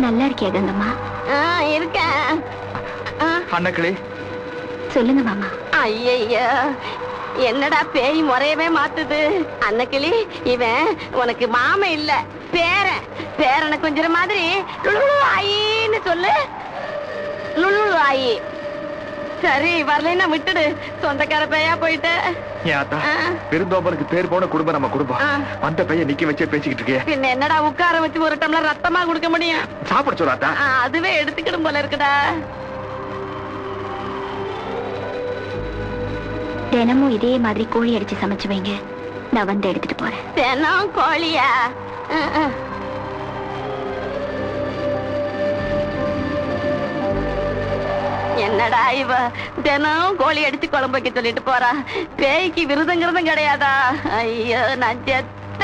நல்லா இருக்கியா கங்கம்மா? இருக்கேன். அண்ணக்கிளி சொல்லுங்க மாமா. ஐயா, என்னடா பேய் முறையவே மாத்துது. அன்னக்கிளி, இவன் உனக்கு மாமன் இல்ல, பேரன். பேரனை கொஞ்சம் மாதிரி லுளு ஆயின்னு சொல்லு. லுளு ஆயி. சரி, வரலைன்னா விட்டுடு. சொந்தக்கார பேயா போயிட்ட. பெருந்தோம்பனுக்கு பேர் போன குடும்பம் நம்ம குடும்பம். அந்த பையன் நிக்க வச்சே பேசிக்கிட்டு இருக்கே. பின்ன என்னடா உட்கார வச்சு ஒரு டம்ளர் ரத்தமா குடுக்க முடியும்? சாப்பிட சொல்லாத்தா. அதுவே எடுத்துக்கிடும் போல இருக்குடா. தினமும் இதே மாதிரி கோழி அடிச்சு சமைச்சு வைங்க, நான் வந்து எடுத்துட்டு போறேன். தினம் கோழியா? என்னடா இவ தினம் கோழி அடிச்சு குழம்பு வைக்க சொல்லிட்டு போறா. பேய்க்கு விருதுங்கிறதும் கிடையாதா? ஐயோ, நான்